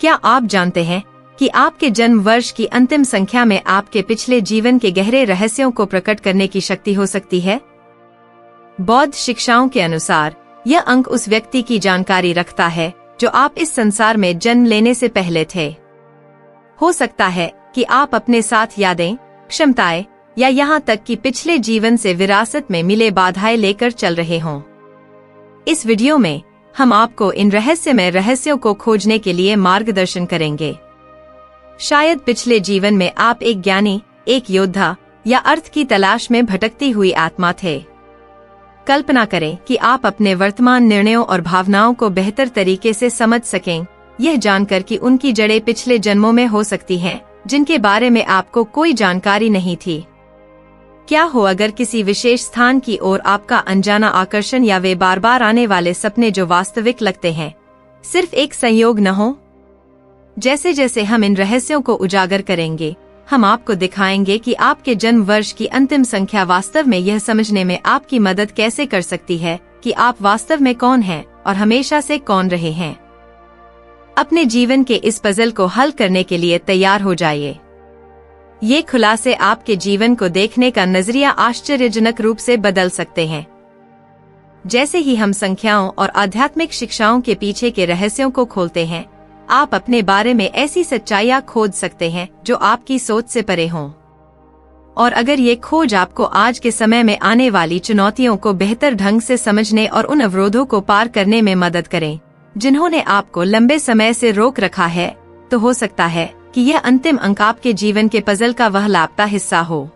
क्या आप जानते हैं कि आपके जन्म वर्ष की अंतिम संख्या में आपके पिछले जीवन के गहरे रहस्यों को प्रकट करने की शक्ति हो सकती है? बौद्ध शिक्षाओं के अनुसार यह अंक उस व्यक्ति की जानकारी रखता है जो आप इस संसार में जन्म लेने से पहले थे। हो सकता है कि आप अपने साथ यादें, क्षमताएं या यहाँ तक कि पिछले जीवन से विरासत में मिले बाधाएं लेकर चल रहे हों। इस वीडियो में हम आपको इन रहस्यमय रहस्यों को खोजने के लिए मार्गदर्शन करेंगे। शायद पिछले जीवन में आप एक ज्ञानी, एक योद्धा या अर्थ की तलाश में भटकती हुई आत्मा थे। कल्पना करें कि आप अपने वर्तमान निर्णयों और भावनाओं को बेहतर तरीके से समझ सकें, यह जानकर कि उनकी जड़ें पिछले जन्मों में हो सकती हैं, जिनके बारे में आपको कोई जानकारी नहीं थी। क्या हो अगर किसी विशेष स्थान की ओर आपका अनजाना आकर्षण या वे बार बार आने वाले सपने जो वास्तविक लगते हैं, सिर्फ एक संयोग न हो? जैसे जैसे हम इन रहस्यों को उजागर करेंगे, हम आपको दिखाएंगे कि आपके जन्म वर्ष की अंतिम संख्या वास्तव में यह समझने में आपकी मदद कैसे कर सकती है कि आप वास्तव में कौन हैं और हमेशा से कौन रहे हैं। अपने जीवन के इस पजल को हल करने के लिए तैयार हो जाइए। ये खुलासे आपके जीवन को देखने का नजरिया आश्चर्यजनक रूप से बदल सकते हैं। जैसे ही हम संख्याओं और आध्यात्मिक शिक्षाओं के पीछे के रहस्यों को खोलते हैं, आप अपने बारे में ऐसी सच्चाइयां खोज सकते हैं जो आपकी सोच से परे हों। और अगर ये खोज आपको आज के समय में आने वाली चुनौतियों को बेहतर ढंग से समझने और उन अवरोधों को पार करने में मदद करें जिन्होंने आपको लंबे समय से रोक रखा है, तो हो सकता है कि यह अंतिम अंक आपके जीवन के पजल का वह लापता हिस्सा हो।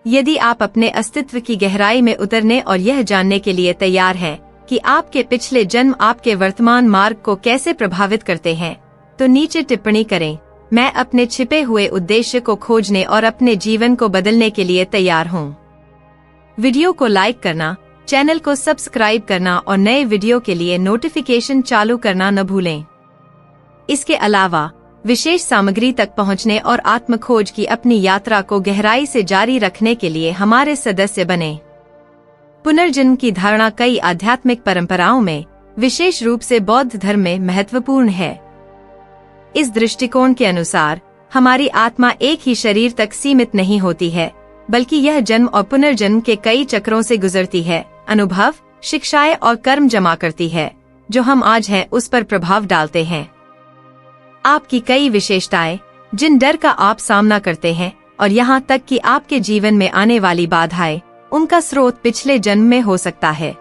यदि आप अपने अस्तित्व की गहराई में उतरने और यह जानने के लिए तैयार हैं कि आपके पिछले जन्म आपके वर्तमान मार्ग को कैसे प्रभावित करते हैं, तो नीचे टिप्पणी करें, मैं अपने छिपे हुए उद्देश्य को खोजने और अपने जीवन को बदलने के लिए तैयार हूँ। वीडियो को लाइक करना, चैनल को सब्सक्राइब करना और नए वीडियो के लिए नोटिफिकेशन चालू करना न भूलें। इसके अलावा विशेष सामग्री तक पहुंचने और आत्मखोज की अपनी यात्रा को गहराई से जारी रखने के लिए हमारे सदस्य बने। पुनर्जन्म की धारणा कई आध्यात्मिक परंपराओं में, विशेष रूप से बौद्ध धर्म में महत्वपूर्ण है। इस दृष्टिकोण के अनुसार हमारी आत्मा एक ही शरीर तक सीमित नहीं होती है, बल्कि यह जन्म और पुनर्जन्म के कई चक्रों से गुजरती है, अनुभव, शिक्षाएं और कर्म जमा करती है, जो हम आज हैं उस पर प्रभाव डालते हैं। आपकी कई विशेषताएं, जिन डर का आप सामना करते हैं और यहाँ तक कि आपके जीवन में आने वाली बाधाएं, उनका स्रोत पिछले जन्म में हो सकता है।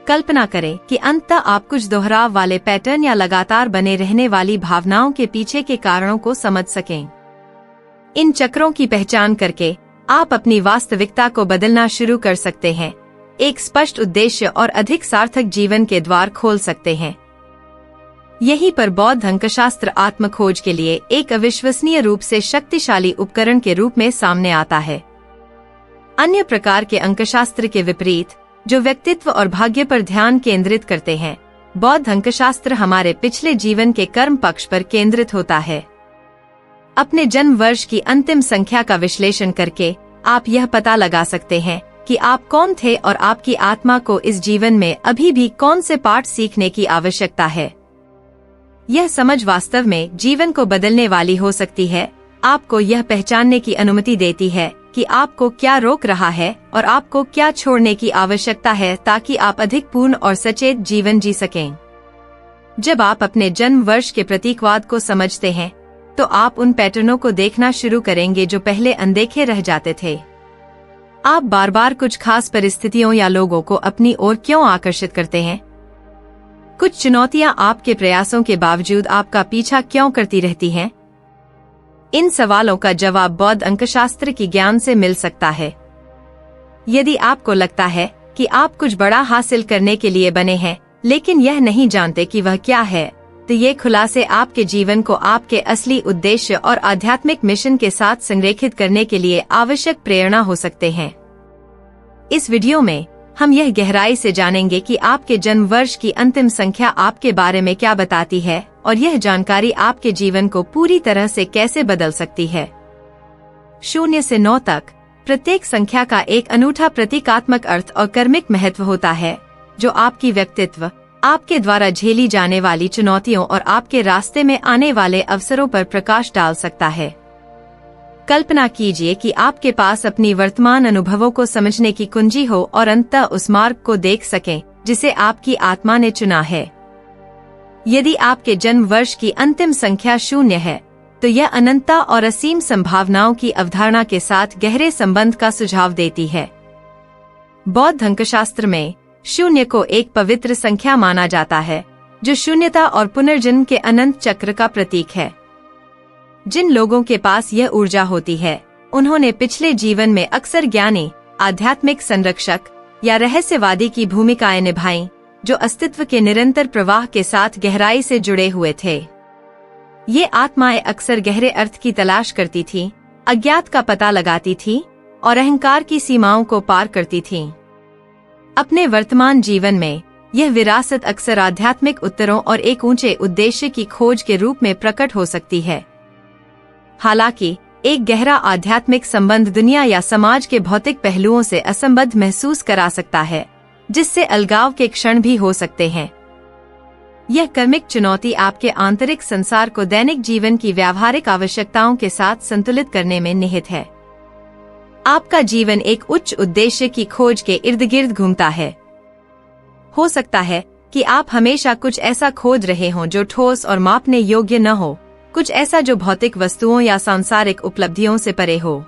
कल्पना करें कि अंततः आप कुछ दोहराव वाले पैटर्न या लगातार बने रहने वाली भावनाओं के पीछे के कारणों को समझ सकें। इन चक्रों की पहचान करके आप अपनी वास्तविकता को बदलना शुरू कर सकते हैं, एक स्पष्ट उद्देश्य और अधिक सार्थक जीवन के द्वार खोल सकते हैं। यहीं पर बौद्ध अंकशास्त्र आत्मखोज के लिए एक अविश्वसनीय रूप से शक्तिशाली उपकरण के रूप में सामने आता है। अन्य प्रकार के अंकशास्त्र के विपरीत, जो व्यक्तित्व और भाग्य पर ध्यान केंद्रित करते हैं, बौद्ध अंकशास्त्र हमारे पिछले जीवन के कर्म पक्ष पर केंद्रित होता है। अपने जन्म वर्ष की अंतिम संख्या का विश्लेषण करके आप यह पता लगा सकते हैं कि आप कौन थे और आपकी आत्मा को इस जीवन में अभी भी कौन से पाठ सीखने की आवश्यकता है। यह समझ वास्तव में जीवन को बदलने वाली हो सकती है, आपको यह पहचानने की अनुमति देती है कि आपको क्या रोक रहा है और आपको क्या छोड़ने की आवश्यकता है ताकि आप अधिक पूर्ण और सचेत जीवन जी सकें। जब आप अपने जन्म वर्ष के प्रतीकवाद को समझते हैं, तो आप उन पैटर्नों को देखना शुरू करेंगे जो पहले अनदेखे रह जाते थे। आप बार बार कुछ खास परिस्थितियों या लोगों को अपनी ओर क्यों आकर्षित करते हैं? कुछ चुनौतियां आपके प्रयासों के बावजूद आपका पीछा क्यों करती रहती हैं? इन सवालों का जवाब बौद्ध अंकशास्त्र की ज्ञान से मिल सकता है। यदि आपको लगता है कि आप कुछ बड़ा हासिल करने के लिए बने हैं, लेकिन यह नहीं जानते कि वह क्या है, तो ये खुलासे आपके जीवन को आपके असली उद्देश्य और आध्यात्मिक मिशन के साथ संरेखित करने के लिए आवश्यक प्रेरणा हो सकते हैं। इस वीडियो में हम यह गहराई से जानेंगे कि आपके जन्म वर्ष की अंतिम संख्या आपके बारे में क्या बताती है और यह जानकारी आपके जीवन को पूरी तरह से कैसे बदल सकती है। 0 से 9 तक प्रत्येक संख्या का एक अनूठा प्रतीकात्मक अर्थ और कर्मिक महत्व होता है, जो आपकी व्यक्तित्व, आपके द्वारा झेली जाने वाली चुनौतियों और आपके रास्ते में आने वाले अवसरों पर प्रकाश डाल सकता है। कल्पना कीजिए कि आपके पास अपनी वर्तमान अनुभवों को समझने की कुंजी हो और अंततः उस मार्ग को देख सकें जिसे आपकी आत्मा ने चुना है। यदि आपके जन्म वर्ष की अंतिम संख्या 0 है, तो यह अनंतता और असीम संभावनाओं की अवधारणा के साथ गहरे संबंध का सुझाव देती है। बौद्ध अंकशास्त्र में 0 को एक पवित्र संख्या माना जाता है, जो शून्यता और पुनर्जन्म के अनंत चक्र का प्रतीक है। जिन लोगों के पास यह ऊर्जा होती है, उन्होंने पिछले जीवन में अक्सर ज्ञानी, आध्यात्मिक संरक्षक या रहस्यवादी की भूमिकाएं निभाईं, जो अस्तित्व के निरंतर प्रवाह के साथ गहराई से जुड़े हुए थे। ये आत्माएं अक्सर गहरे अर्थ की तलाश करती थीं, अज्ञात का पता लगाती थीं और अहंकार की सीमाओं को पार करती थीं। अपने वर्तमान जीवन में यह विरासत अक्सर आध्यात्मिक उत्तरों और एक ऊंचे उद्देश्य की खोज के रूप में प्रकट हो सकती है। हालांकि एक गहरा आध्यात्मिक संबंध दुनिया या समाज के भौतिक पहलुओं से असंबद्ध महसूस करा सकता है, जिससे अलगाव के क्षण भी हो सकते हैं। यह कर्मिक चुनौती आपके आंतरिक संसार को दैनिक जीवन की व्यावहारिक आवश्यकताओं के साथ संतुलित करने में निहित है। आपका जीवन एक उच्च उद्देश्य की खोज के इर्द गिर्द घूमता है। हो सकता है कि आप हमेशा कुछ ऐसा खोज रहे हों जो ठोस और मापने योग्य न हो, कुछ ऐसा जो भौतिक वस्तुओं या सांसारिक उपलब्धियों से परे हो।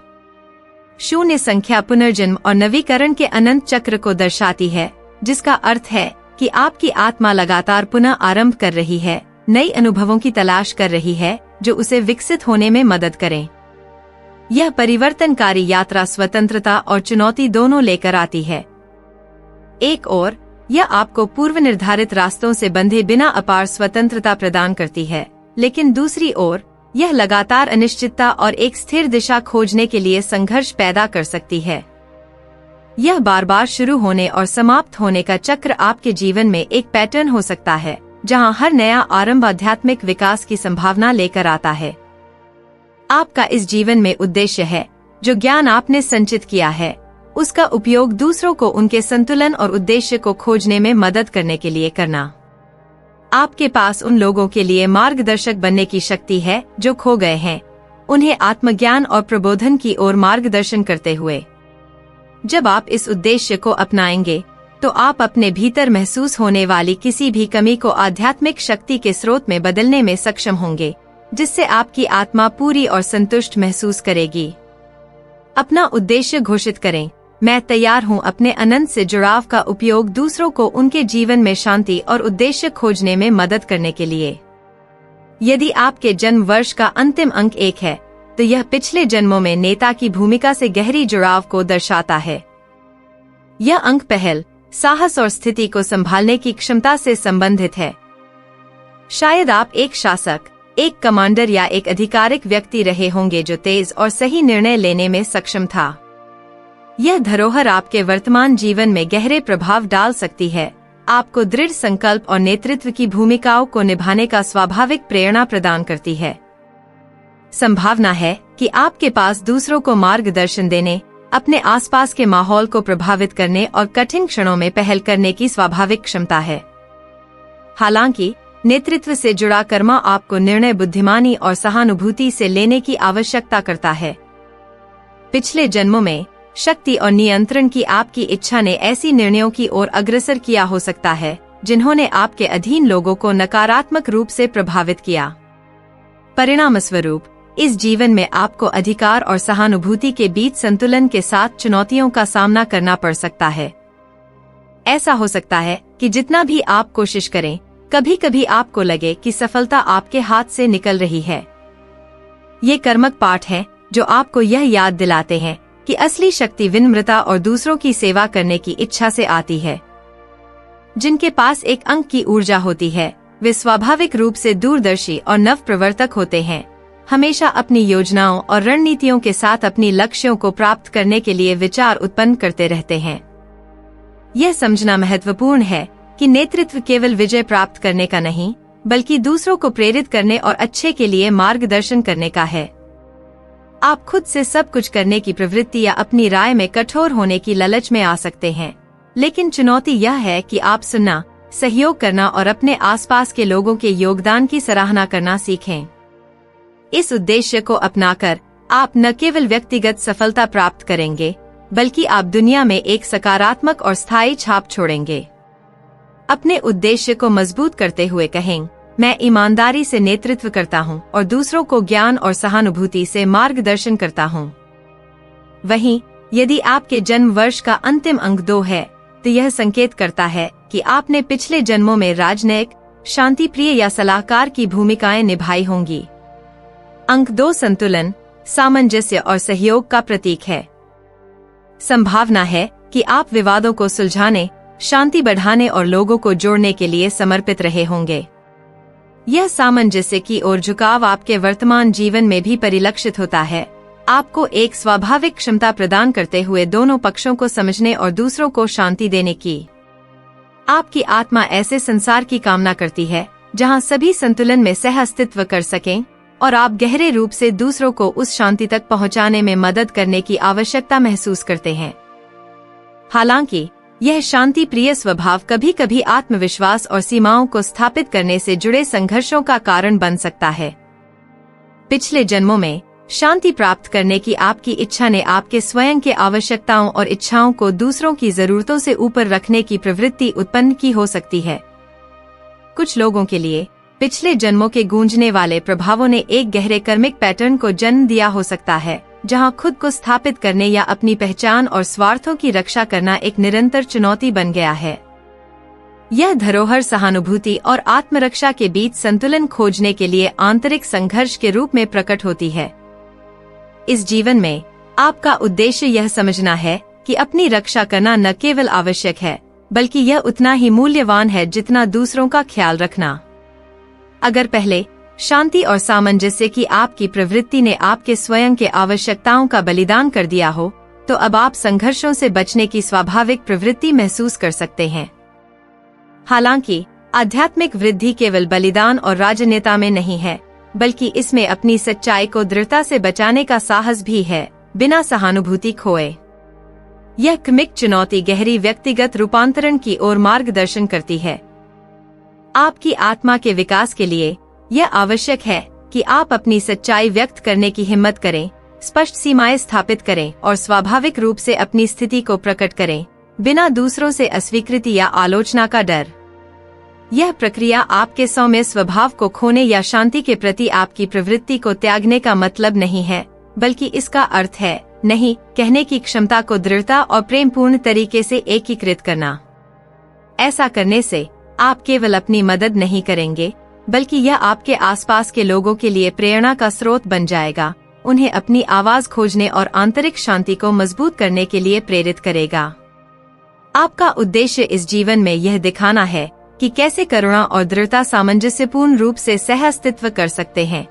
0 संख्या पुनर्जन्म और नवीकरण के अनंत चक्र को दर्शाती है, जिसका अर्थ है कि आपकी आत्मा लगातार पुनः आरंभ कर रही है, नई अनुभवों की तलाश कर रही है जो उसे विकसित होने में मदद करें। यह परिवर्तनकारी यात्रा स्वतंत्रता और चुनौती दोनों लेकर आती है। एक ओर यह आपको पूर्व निर्धारित रास्तों से बंधे बिना अपार स्वतंत्रता प्रदान करती है, लेकिन दूसरी ओर यह लगातार अनिश्चितता और एक स्थिर दिशा खोजने के लिए संघर्ष पैदा कर सकती है। यह बार बार शुरू होने और समाप्त होने का चक्र आपके जीवन में एक पैटर्न हो सकता है, जहां हर नया आरंभ आध्यात्मिक विकास की संभावना लेकर आता है। आपका इस जीवन में उद्देश्य है, जो ज्ञान आपने संचित किया है, उसका उपयोग दूसरों को उनके संतुलन और उद्देश्य को खोजने में मदद करने के लिए करना। आपके पास उन लोगों के लिए मार्गदर्शक बनने की शक्ति है जो खो गए हैं, उन्हें आत्मज्ञान और प्रबोधन की ओर मार्गदर्शन करते हुए। जब आप इस उद्देश्य को अपनाएंगे, तो आप अपने भीतर महसूस होने वाली किसी भी कमी को आध्यात्मिक शक्ति के स्रोत में बदलने में सक्षम होंगे, जिससे आपकी आत्मा पूरी और संतुष्ट महसूस करेगी। अपना उद्देश्य घोषित करें। मैं तैयार हूं अपने अनंत से जुड़ाव का उपयोग दूसरों को उनके जीवन में शांति और उद्देश्य खोजने में मदद करने के लिए। यदि आपके जन्म वर्ष का अंतिम अंक 1 है, तो यह पिछले जन्मों में नेता की भूमिका से गहरी जुड़ाव को दर्शाता है। यह अंक पहल, साहस और स्थिति को संभालने की क्षमता से संबंधित है। शायद आप एक शासक, एक कमांडर या एक आधिकारिक व्यक्ति रहे होंगे जो तेज और सही निर्णय लेने में सक्षम था। यह धरोहर आपके वर्तमान जीवन में गहरे प्रभाव डाल सकती है, आपको दृढ़ संकल्प और नेतृत्व की भूमिकाओं को निभाने का स्वाभाविक प्रेरणा प्रदान करती है। संभावना है कि आपके पास दूसरों को मार्गदर्शन देने, अपने आसपास के माहौल को प्रभावित करने और कठिन क्षणों में पहल करने की स्वाभाविक क्षमता है। हालांकि नेतृत्व से जुड़ा कर्मा आपको निर्णय बुद्धिमानी और सहानुभूति से लेने की आवश्यकता करता है। पिछले जन्मों में शक्ति और नियंत्रण की आपकी इच्छा ने ऐसी निर्णयों की ओर अग्रसर किया हो सकता है, जिन्होंने आपके अधीन लोगों को नकारात्मक रूप से प्रभावित किया। परिणामस्वरूप इस जीवन में आपको अधिकार और सहानुभूति के बीच संतुलन के साथ चुनौतियों का सामना करना पड़ सकता है। ऐसा हो सकता है कि जितना भी आप कोशिश करें, कभी कभी आपको लगे कि सफलता आपके हाथ से निकल रही है। ये कर्मक पाठ हैं जो आपको यह याद दिलाते हैं कि असली शक्ति विनम्रता और दूसरों की सेवा करने की इच्छा से आती है। जिनके पास एक अंक की ऊर्जा होती है, वे स्वाभाविक रूप से दूरदर्शी और नव प्रवर्तक होते हैं, हमेशा अपनी योजनाओं और रणनीतियों के साथ अपनी लक्ष्यों को प्राप्त करने के लिए विचार उत्पन्न करते रहते हैं। यह समझना महत्वपूर्ण है कि नेतृत्व केवल विजय प्राप्त करने का नहीं, बल्कि दूसरों को प्रेरित करने और अच्छे के लिए मार्गदर्शन करने का है। आप खुद से सब कुछ करने की प्रवृत्ति या अपनी राय में कठोर होने की लालच में आ सकते हैं, लेकिन चुनौती यह है कि आप सुनना, सहयोग करना और अपने आसपास के लोगों के योगदान की सराहना करना सीखें। इस उद्देश्य को अपनाकर आप न केवल व्यक्तिगत सफलता प्राप्त करेंगे, बल्कि आप दुनिया में एक सकारात्मक और स्थायी छाप छोड़ेंगे। अपने उद्देश्य को मजबूत करते हुए कहें, मैं ईमानदारी से नेतृत्व करता हूं और दूसरों को ज्ञान और सहानुभूति से मार्गदर्शन करता हूं। वहीं यदि आपके जन्म वर्ष का अंतिम अंक 2 है, तो यह संकेत करता है कि आपने पिछले जन्मों में राजनयिक, शांतिप्रिय या सलाहकार की भूमिकाएं निभाई होंगी। अंक 2 संतुलन, सामंजस्य और सहयोग का प्रतीक है। संभावना है कि आप विवादों को सुलझाने, शांति बढ़ाने और लोगों को जोड़ने के लिए समर्पित रहे होंगे। यह सामंजस्य की ओर झुकाव आपके वर्तमान जीवन में भी परिलक्षित होता है, आपको एक स्वाभाविक क्षमता प्रदान करते हुए दोनों पक्षों को समझने और दूसरों को शांति देने की। आपकी आत्मा ऐसे संसार की कामना करती है जहां सभी संतुलन में सह अस्तित्व कर सकें और आप गहरे रूप से दूसरों को उस शांति तक पहुंचाने में मदद करने की आवश्यकता महसूस करते हैं। हालांकि यह शांति प्रिय स्वभाव कभी कभी आत्मविश्वास और सीमाओं को स्थापित करने से जुड़े संघर्षों का कारण बन सकता है। पिछले जन्मों में शांति प्राप्त करने की आपकी इच्छा ने आपके स्वयं के आवश्यकताओं और इच्छाओं को दूसरों की जरूरतों से ऊपर रखने की प्रवृत्ति उत्पन्न की हो सकती है। कुछ लोगों के लिए पिछले जन्मों के गूंजने वाले प्रभावों ने एक गहरे कर्मिक पैटर्न को जन्म दिया हो सकता है, जहां खुद को स्थापित करने या अपनी पहचान और स्वार्थों की रक्षा करना एक निरंतर चुनौती बन गया है। यह धरोहर सहानुभूति और आत्मरक्षा के बीच संतुलन खोजने के लिए आंतरिक संघर्ष के रूप में प्रकट होती है। इस जीवन में आपका उद्देश्य यह समझना है कि अपनी रक्षा करना न केवल आवश्यक है, बल्कि यह उतना ही मूल्यवान है जितना दूसरों का ख्याल रखना। अगर पहले शांति और सामंजस्य की आपकी प्रवृत्ति ने आपके स्वयं के आवश्यकताओं का बलिदान कर दिया हो, तो अब आप संघर्षों से बचने की स्वाभाविक प्रवृत्ति महसूस कर सकते हैं। हालांकि आध्यात्मिक वृद्धि केवल बलिदान और राजनीति में नहीं है, बल्कि इसमें अपनी सच्चाई को दृढ़ता से बचाने का साहस भी है, बिना सहानुभूति खोए। यह क्रमिक चुनौती गहरी व्यक्तिगत रूपांतरण की ओर मार्गदर्शन करती है। आपकी आत्मा के विकास के लिए यह आवश्यक है कि आप अपनी सच्चाई व्यक्त करने की हिम्मत करें, स्पष्ट सीमाएं स्थापित करें और स्वाभाविक रूप से अपनी स्थिति को प्रकट करें, बिना दूसरों से अस्वीकृति या आलोचना का डर। यह प्रक्रिया आपके सौम्य स्वभाव को खोने या शांति के प्रति आपकी प्रवृत्ति को त्यागने का मतलब नहीं है, बल्कि इसका अर्थ है नहीं कहने की क्षमता को दृढ़ता और प्रेमपूर्ण तरीके से एकीकृत करना। ऐसा करने से आप केवल अपनी मदद नहीं करेंगे, बल्कि यह आपके आसपास के लोगों के लिए प्रेरणा का स्रोत बन जाएगा, उन्हें अपनी आवाज खोजने और आंतरिक शांति को मजबूत करने के लिए प्रेरित करेगा। आपका उद्देश्य इस जीवन में यह दिखाना है कि कैसे करुणा और दृढ़ता सामंजस्यपूर्ण रूप से सह अस्तित्व कर सकते हैं।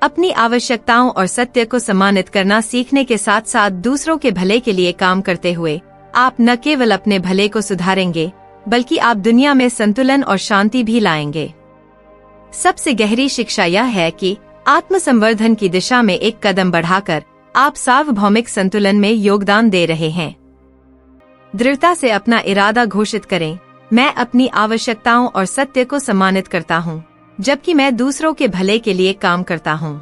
अपनी आवश्यकताओं और सत्य को सम्मानित करना सीखने के साथ साथ दूसरों के भले के लिए काम करते हुए आप न केवल अपने भले को सुधारेंगे, बल्कि आप दुनिया में संतुलन और शांति भी लाएंगे। सबसे गहरी शिक्षा यह है कि आत्मसंवर्धन की दिशा में एक कदम बढ़ाकर आप सार्वभौमिक संतुलन में योगदान दे रहे हैं। दृढ़ता से अपना इरादा घोषित करें, मैं अपनी आवश्यकताओं और सत्य को सम्मानित करता हूं, जबकि मैं दूसरों के भले के लिए काम करता हूं।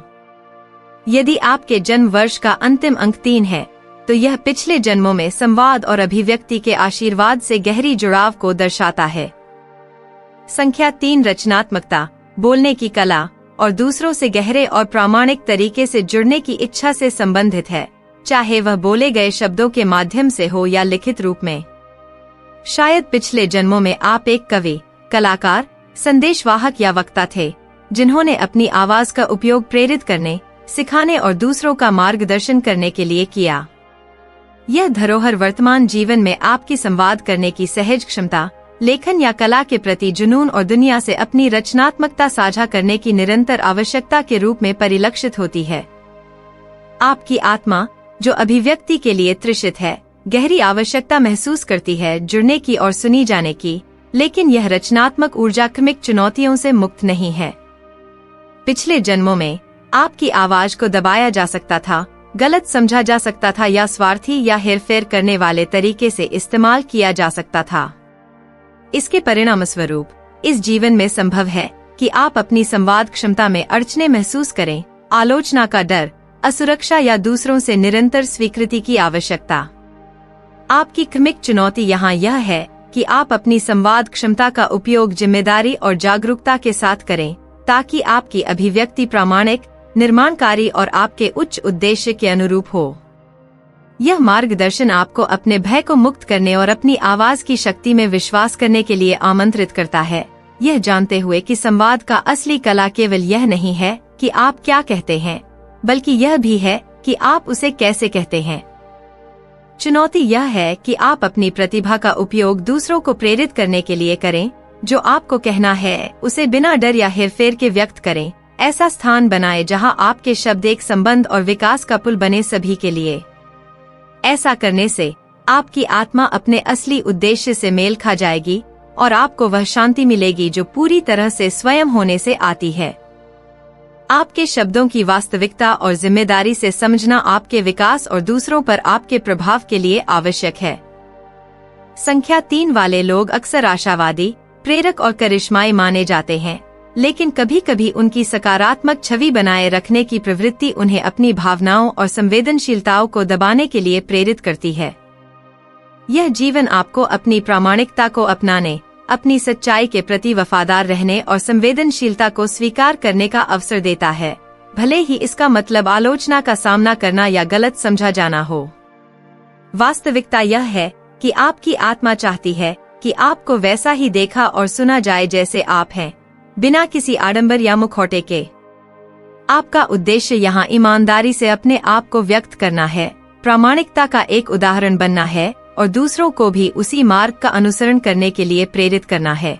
यदि आपके जन्म वर्ष का अंतिम अंक 3 है, तो यह पिछले जन्मों में संवाद और अभिव्यक्ति के आशीर्वाद से गहरी जुड़ाव को दर्शाता है। संख्या 3 रचनात्मकता, बोलने की कला और दूसरों से गहरे और प्रामाणिक तरीके से जुड़ने की इच्छा से संबंधित है, चाहे वह बोले गए शब्दों के माध्यम से हो या लिखित रूप में। शायद पिछले जन्मों में आप एक कवि, कलाकार, संदेशवाहक या वक्ता थे, जिन्होंने अपनी आवाज का उपयोग प्रेरित करने, सिखाने और दूसरों का मार्गदर्शन करने के लिए किया। यह धरोहर वर्तमान जीवन में आपकी संवाद करने की सहज क्षमता, लेखन या कला के प्रति जुनून और दुनिया से अपनी रचनात्मकता साझा करने की निरंतर आवश्यकता के रूप में परिलक्षित होती है। आपकी आत्मा, जो अभिव्यक्ति के लिए तृषित है, गहरी आवश्यकता महसूस करती है जुड़ने की और सुनी जाने की, लेकिन यह रचनात्मक ऊर्जा क्रमिक चुनौतियों से मुक्त नहीं है। पिछले जन्मों में आपकी आवाज को दबाया जा सकता था, गलत समझा जा सकता था या स्वार्थी या हेरफेर करने वाले तरीके से इस्तेमाल किया जा सकता था। इसके परिणामस्वरूप इस जीवन में संभव है कि आप अपनी संवाद क्षमता में अड़चने महसूस करें, आलोचना का डर, असुरक्षा या दूसरों से निरंतर स्वीकृति की आवश्यकता। आपकी क्रमिक चुनौती यहाँ यह है कि आप अपनी संवाद क्षमता का उपयोग जिम्मेदारी और जागरूकता के साथ करें, ताकि आपकी अभिव्यक्ति प्रामाणिक, निर्माणकारी और आपके उच्च उद्देश्य के अनुरूप हो। यह मार्गदर्शन आपको अपने भय को मुक्त करने और अपनी आवाज की शक्ति में विश्वास करने के लिए आमंत्रित करता है, यह जानते हुए कि संवाद का असली कला केवल यह नहीं है कि आप क्या कहते हैं, बल्कि यह भी है कि आप उसे कैसे कहते हैं। चुनौती यह है कि आप अपनी प्रतिभा का उपयोग दूसरों को प्रेरित करने के लिए करें। जो आपको कहना है उसे बिना डर या हेरफेर के व्यक्त करें। ऐसा स्थान बनाएं जहां आपके शब्द एक संबंध और विकास का पुल बने सभी के लिए। ऐसा करने से आपकी आत्मा अपने असली उद्देश्य से मेल खा जाएगी और आपको वह शांति मिलेगी जो पूरी तरह से स्वयं होने से आती है। आपके शब्दों की वास्तविकता और जिम्मेदारी से समझना आपके विकास और दूसरों पर आपके प्रभाव के लिए आवश्यक है। संख्या 3 वाले लोग अक्सर आशावादी, प्रेरक और करिश्माई माने जाते हैं, लेकिन कभी कभी उनकी सकारात्मक छवि बनाए रखने की प्रवृत्ति उन्हें अपनी भावनाओं और संवेदनशीलताओं को दबाने के लिए प्रेरित करती है। यह जीवन आपको अपनी प्रामाणिकता को अपनाने, अपनी सच्चाई के प्रति वफादार रहने और संवेदनशीलता को स्वीकार करने का अवसर देता है, भले ही इसका मतलब आलोचना का सामना करना या गलत समझा जाना हो। वास्तविकता यह है कि आपकी आत्मा चाहती है कि आपको वैसा ही देखा और सुना जाए जैसे आप हैं, बिना किसी आडंबर या मुखौटे के। आपका उद्देश्य यहाँ ईमानदारी से अपने आप को व्यक्त करना है, प्रामाणिकता का एक उदाहरण बनना है और दूसरों को भी उसी मार्ग का अनुसरण करने के लिए प्रेरित करना है।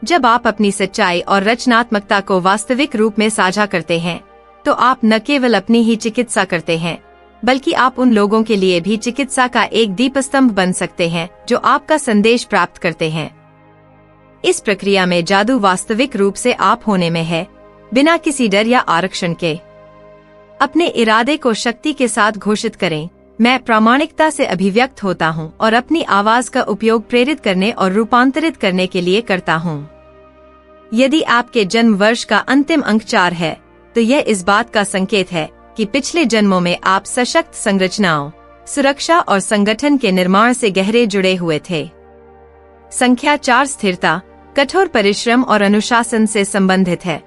जब आप अपनी सच्चाई और रचनात्मकता को वास्तविक रूप में साझा करते हैं, तो आप न केवल अपनी ही चिकित्सा करते हैं, बल्कि आप उन लोगों के लिए भी चिकित्सा का एक दीपस्तंभ बन सकते हैं जो आपका संदेश प्राप्त करते हैं। इस प्रक्रिया में जादू वास्तविक रूप से आप होने में है, बिना किसी डर या आरक्षण के। अपने इरादे को शक्ति के साथ घोषित करें, मैं प्रामाणिकता से अभिव्यक्त होता हूँ और अपनी आवाज का उपयोग प्रेरित करने और रूपांतरित करने के लिए करता हूँ। यदि आपके जन्म वर्ष का अंतिम अंक 4 है, तो यह इस बात का संकेत है कि पिछले जन्मों में आप सशक्त संरचनाओं, सुरक्षा और संगठन के निर्माण से गहरे जुड़े हुए थे। संख्या 4 स्थिरता, कठोर परिश्रम और अनुशासन से संबंधित है।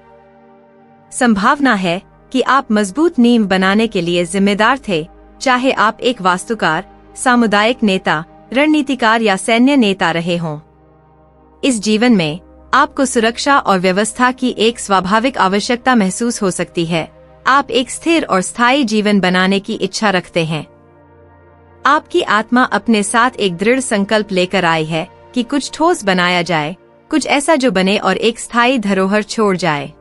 संभावना है कि आप मजबूत नींव बनाने के लिए जिम्मेदार थे, चाहे आप एक वास्तुकार, सामुदायिक नेता, रणनीतिकार या सैन्य नेता रहे हों। इस जीवन में आपको सुरक्षा और व्यवस्था की एक स्वाभाविक आवश्यकता महसूस हो सकती है। आप एक स्थिर और स्थायी जीवन बनाने की इच्छा रखते हैं। आपकी आत्मा अपने साथ एक दृढ़ संकल्प लेकर आई है कि कुछ ठोस बनाया जाए, कुछ ऐसा जो बने और एक स्थायी धरोहर छोड़ जाए।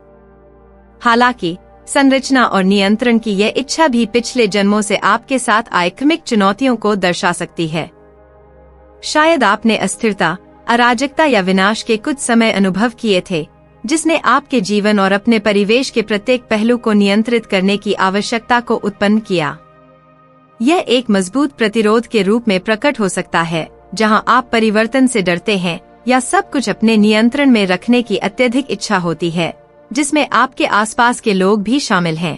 हालांकि संरचना और नियंत्रण की यह इच्छा भी पिछले जन्मों से आपके साथ आए क्रमिक चुनौतियों को दर्शा सकती है। शायद आपने अस्थिरता, अराजकता या विनाश के कुछ समय अनुभव किए थे, जिसने आपके जीवन और अपने परिवेश के प्रत्येक पहलू को नियंत्रित करने की आवश्यकता को उत्पन्न किया। यह एक मजबूत प्रतिरोध के रूप में प्रकट हो सकता है, जहां आप परिवर्तन से डरते हैं या सब कुछ अपने नियंत्रण में रखने की अत्यधिक इच्छा होती है, जिसमें आपके आसपास के लोग भी शामिल हैं।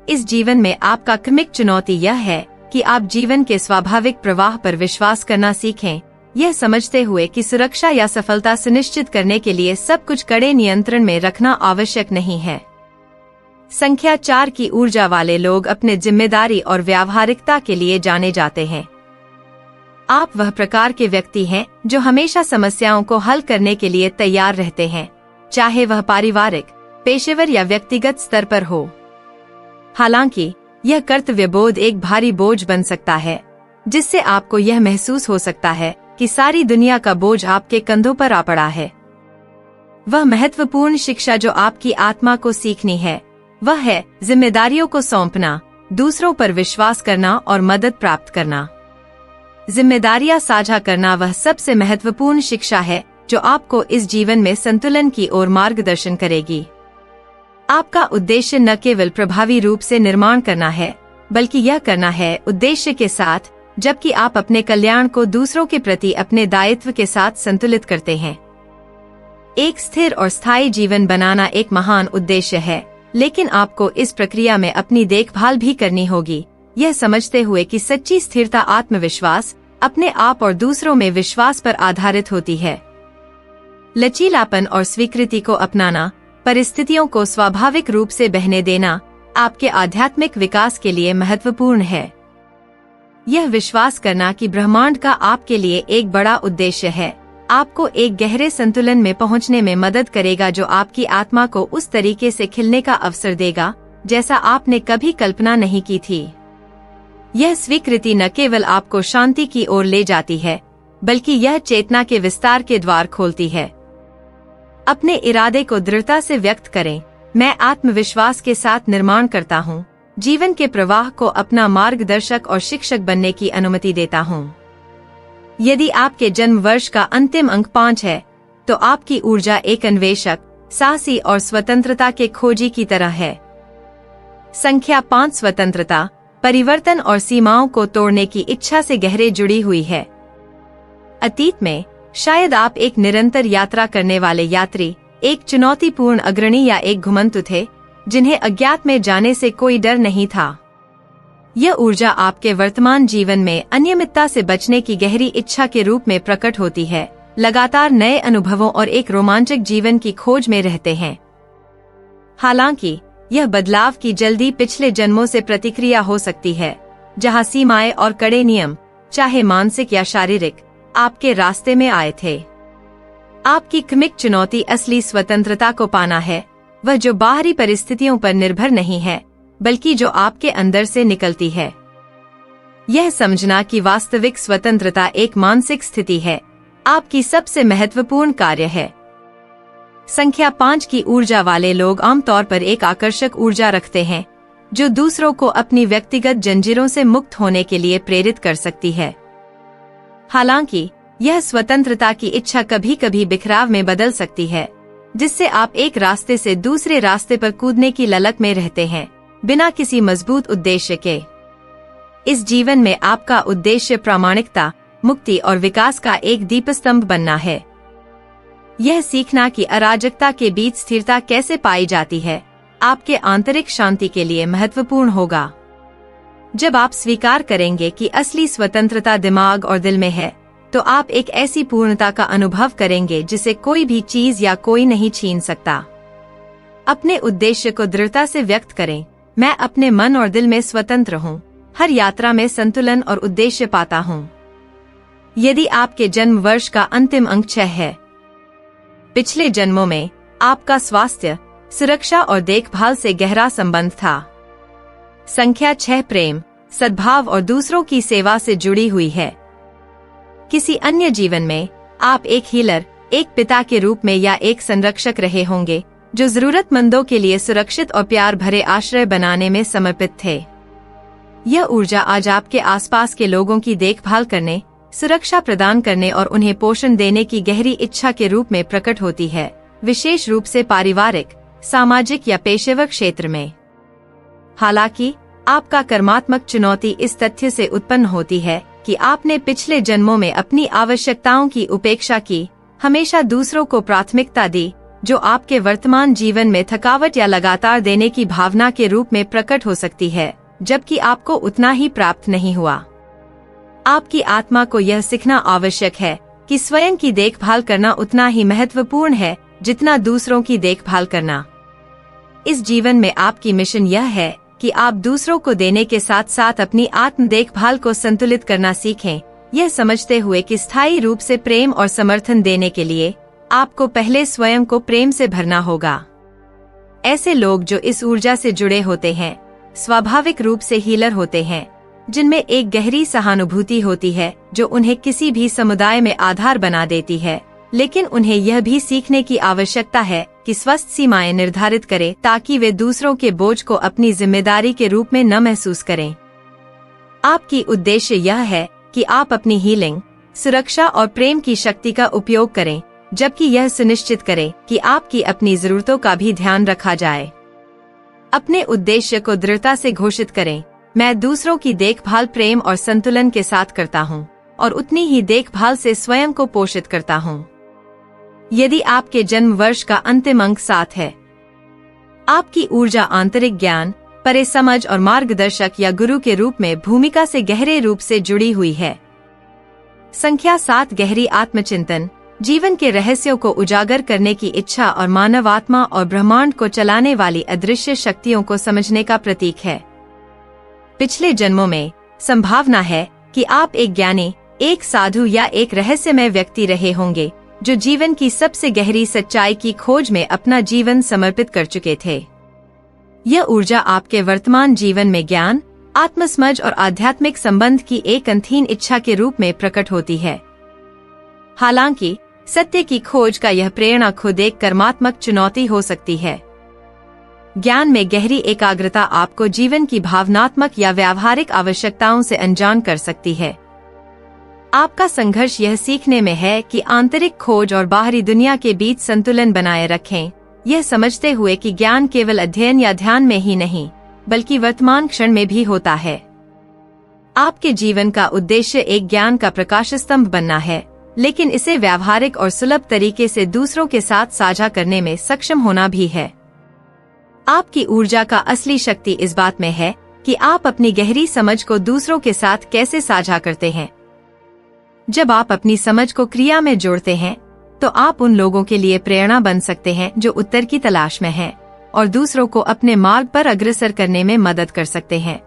इस जीवन में आपका क्रमिक चुनौती यह है कि आप जीवन के स्वाभाविक प्रवाह पर विश्वास करना सीखें, यह समझते हुए कि सुरक्षा या सफलता सुनिश्चित करने के लिए सब कुछ कड़े नियंत्रण में रखना आवश्यक नहीं है। संख्या 4 की ऊर्जा वाले लोग अपने जिम्मेदारी और व्यावहारिकता के लिए जाने जाते हैं। आप वह प्रकार के व्यक्ति हैं जो हमेशा समस्याओं को हल करने के लिए तैयार रहते हैं, चाहे वह पारिवारिक, पेशेवर या व्यक्तिगत स्तर पर हो। हालांकि यह कर्तव्यबोध एक भारी बोझ बन सकता है, जिससे आपको यह महसूस हो सकता है कि सारी दुनिया का बोझ आपके कंधों पर आ पड़ा है। वह महत्वपूर्ण शिक्षा जो आपकी आत्मा को सीखनी है, वह है जिम्मेदारियों को सौंपना, दूसरों पर विश्वास करना और मदद प्राप्त करना। जिम्मेदारियां साझा करना वह सबसे महत्वपूर्ण शिक्षा है जो आपको इस जीवन में संतुलन की ओर मार्गदर्शन करेगी। आपका उद्देश्य न केवल प्रभावी रूप से निर्माण करना है, बल्कि यह करना है उद्देश्य के साथ, जबकि आप अपने कल्याण को दूसरों के प्रति अपने दायित्व के साथ संतुलित करते हैं। एक स्थिर और स्थायी जीवन बनाना एक महान उद्देश्य है, लेकिन आपको इस प्रक्रिया में अपनी देखभाल भी करनी होगी, यह समझते हुए कि सच्ची स्थिरता आत्मविश्वास, अपने आप और दूसरों में विश्वास पर आधारित होती है। लचीलापन और स्वीकृति को अपनाना, परिस्थितियों को स्वाभाविक रूप से बहने देना, आपके आध्यात्मिक विकास के लिए महत्वपूर्ण है। यह विश्वास करना कि ब्रह्मांड का आपके लिए एक बड़ा उद्देश्य है, आपको एक गहरे संतुलन में पहुंचने में मदद करेगा जो आपकी आत्मा को उस तरीके से खिलने का अवसर देगा जैसा आपने कभी कल्पना नहीं की थी। यह स्वीकृति न केवल आपको शांति की ओर ले जाती है, बल्कि यह चेतना के विस्तार के द्वार खोलती है। अपने इरादे को दृढ़ता से व्यक्त करें, मैं आत्मविश्वास के साथ निर्माण करता हूँ, जीवन के प्रवाह को अपना मार्गदर्शक और शिक्षक बनने की अनुमति देता हूँ। यदि आपके जन्म वर्ष का अंतिम अंक 5 है, तो आपकी ऊर्जा एक अन्वेषक, साहसी और स्वतंत्रता के खोजी की तरह है। संख्या 5 स्वतंत्रता, परिवर्तन और सीमाओं को तोड़ने की इच्छा से गहरे जुड़ी हुई है। अतीत में शायद आप एक निरंतर यात्रा करने वाले यात्री, एक चुनौतीपूर्ण अग्रणी या एक घुमंतु थे, जिन्हें अज्ञात में जाने से कोई डर नहीं था। यह ऊर्जा आपके वर्तमान जीवन में अनियमितता से बचने की गहरी इच्छा के रूप में प्रकट होती है, लगातार नए अनुभवों और एक रोमांचक जीवन की खोज में रहते हैं। हालांकि यह बदलाव की जल्दी पिछले जन्मों से प्रतिक्रिया हो सकती है, जहां सीमाएं और कड़े नियम, चाहे मानसिक या शारीरिक, आपके रास्ते में आए थे। आपकी क्रमिक चुनौती असली स्वतंत्रता को पाना है, वह जो बाहरी परिस्थितियों पर निर्भर नहीं है, बल्कि जो आपके अंदर से निकलती है। यह समझना कि वास्तविक स्वतंत्रता एक मानसिक स्थिति है, आपकी सबसे महत्वपूर्ण कार्य है। संख्या 5 की ऊर्जा वाले लोग आमतौर पर एक आकर्षक ऊर्जा रखते हैं, जो दूसरों को अपनी व्यक्तिगत जंजीरों से मुक्त होने के लिए प्रेरित कर सकती है। हालांकि यह स्वतंत्रता की इच्छा कभी कभी बिखराव में बदल सकती है, जिससे आप एक रास्ते से दूसरे रास्ते पर कूदने की ललक में रहते हैं, बिना किसी मजबूत उद्देश्य के। इस जीवन में आपका उद्देश्य प्रामाणिकता, मुक्ति और विकास का एक दीपस्तंभ बनना है। यह सीखना कि अराजकता के बीच स्थिरता कैसे पाई जाती है, आपके आंतरिक शांति के लिए महत्वपूर्ण होगा। जब आप स्वीकार करेंगे कि असली स्वतंत्रता दिमाग और दिल में है, तो आप एक ऐसी पूर्णता का अनुभव करेंगे जिसे कोई भी चीज या कोई नहीं छीन सकता। अपने उद्देश्य को दृढ़ता से व्यक्त करें, मैं अपने मन और दिल में स्वतंत्र हूँ, हर यात्रा में संतुलन और उद्देश्य पाता हूँ। यदि आपके जन्म वर्ष का अंतिम अंक 6 है, पिछले जन्मों में आपका स्वास्थ्य, सुरक्षा और देखभाल से गहरा संबंध था। संख्या 6 प्रेम, सद्भाव और दूसरों की सेवा से जुड़ी हुई है। किसी अन्य जीवन में आप एक हीलर, एक पिता के रूप में या एक संरक्षक रहे होंगे, जो जरूरतमंदों के लिए सुरक्षित और प्यार भरे आश्रय बनाने में समर्पित थे। यह ऊर्जा आज आपके आसपास के लोगों की देखभाल करने, सुरक्षा प्रदान करने और उन्हें पोषण देने की गहरी इच्छा के रूप में प्रकट होती है, विशेष रूप से पारिवारिक, सामाजिक या पेशेवर क्षेत्र में। हालांकि आपका कर्मात्मक चुनौती इस तथ्य से उत्पन्न होती है कि आपने पिछले जन्मों में अपनी आवश्यकताओं की उपेक्षा की, हमेशा दूसरों को प्राथमिकता दी, जो आपके वर्तमान जीवन में थकावट या लगातार देने की भावना के रूप में प्रकट हो सकती है, जबकि आपको उतना ही प्राप्त नहीं हुआ। आपकी आत्मा को यह सीखना आवश्यक है कि स्वयं की देखभाल करना उतना ही महत्वपूर्ण है जितना दूसरों की देखभाल करना। इस जीवन में आपकी मिशन यह है कि आप दूसरों को देने के साथ साथ अपनी आत्म देखभाल को संतुलित करना सीखें, यह समझते हुए कि स्थायी रूप से प्रेम और समर्थन देने के लिए आपको पहले स्वयं को प्रेम से भरना होगा। ऐसे लोग जो इस ऊर्जा से जुड़े होते हैं, स्वाभाविक रूप से हीलर होते हैं, जिनमें एक गहरी सहानुभूति होती है जो उन्हें किसी भी समुदाय में आधार बना देती है, लेकिन उन्हें यह भी सीखने की आवश्यकता है कि स्वस्थ सीमाएं निर्धारित करें ताकि वे दूसरों के बोझ को अपनी जिम्मेदारी के रूप में न महसूस करें। आपकी उद्देश्य यह है कि आप अपनी हीलिंग, सुरक्षा और प्रेम की शक्ति का उपयोग करें, जबकि यह सुनिश्चित करें कि आपकी अपनी जरूरतों का भी ध्यान रखा जाए। अपने उद्देश्य को दृढ़ता से घोषित करें, मैं दूसरों की देखभाल प्रेम और संतुलन के साथ करता हूँ और उतनी ही देखभाल से स्वयं को पोषित करता हूँ। यदि आपके जन्म वर्ष का अंतिम अंक 7 है, आपकी ऊर्जा आंतरिक ज्ञान, परे समझ और मार्गदर्शक या गुरु के रूप में भूमिका से गहरे रूप से जुड़ी हुई है। संख्या 7 गहरी आत्मचिंतन, जीवन के रहस्यों को उजागर करने की इच्छा और मानव आत्मा और ब्रह्मांड को चलाने वाली अदृश्य शक्तियों को समझने का प्रतीक है। पिछले जन्मों में संभावना है कि आप एक ज्ञानी, एक साधु या एक रहस्यमय व्यक्ति रहे होंगे जो जीवन की सबसे गहरी सच्चाई की खोज में अपना जीवन समर्पित कर चुके थे। यह ऊर्जा आपके वर्तमान जीवन में ज्ञान, आत्मसमझ और आध्यात्मिक संबंध की एक अनथीन इच्छा के रूप में प्रकट होती है। हालांकि सत्य की खोज का यह प्रेरणा खुद एक कर्मात्मक चुनौती हो सकती है। ज्ञान में गहरी एकाग्रता आपको जीवन की भावनात्मक या व्यावहारिक आवश्यकताओं से अनजान कर सकती है। आपका संघर्ष यह सीखने में है कि आंतरिक खोज और बाहरी दुनिया के बीच संतुलन बनाए रखें, यह समझते हुए कि ज्ञान केवल अध्ययन या ध्यान में ही नहीं, बल्कि वर्तमान क्षण में भी होता है। आपके जीवन का उद्देश्य एक ज्ञान का प्रकाश स्तंभ बनना है, लेकिन इसे व्यावहारिक और सुलभ तरीके से दूसरों के साथ साझा करने में सक्षम होना भी है। आपकी ऊर्जा का असली शक्ति इस बात में है कि आप अपनी गहरी समझ को दूसरों के साथ कैसे साझा करते हैं। जब आप अपनी समझ को क्रिया में जोड़ते हैं, तो आप उन लोगों के लिए प्रेरणा बन सकते हैं जो उत्तर की तलाश में हैं, और दूसरों को अपने मार्ग पर अग्रसर करने में मदद कर सकते हैं।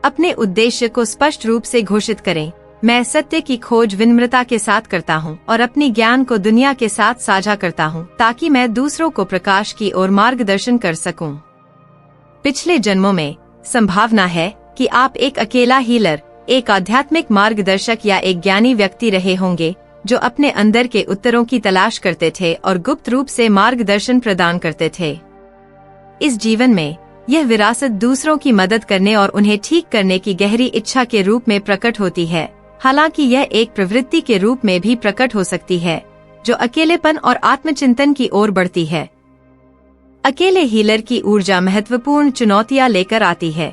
अपने उद्देश्य को स्पष्ट रूप से घोषित करें। मैं सत्य की खोज विनम्रता के साथ करता हूँ और अपनी ज्ञान को दुनिया के साथ साझा करता हूँ ताकि मैं दूसरों को प्रकाश की ओर मार्गदर्शन कर सकूं। पिछले जन्मों में संभावना है कि आप एक अकेला हीलर, एक आध्यात्मिक मार्गदर्शक या एक ज्ञानी व्यक्ति रहे होंगे जो अपने अंदर के उत्तरों की तलाश करते थे और गुप्त रूप से मार्गदर्शन प्रदान करते थे। इस जीवन में यह विरासत दूसरों की मदद करने और उन्हें ठीक करने की गहरी इच्छा के रूप में प्रकट होती है। हालांकि यह एक प्रवृत्ति के रूप में भी प्रकट हो सकती है जो अकेलेपन और आत्मचिंतन की ओर बढ़ती है। अकेले हीलर की ऊर्जा महत्वपूर्ण चुनौतियां लेकर आती है।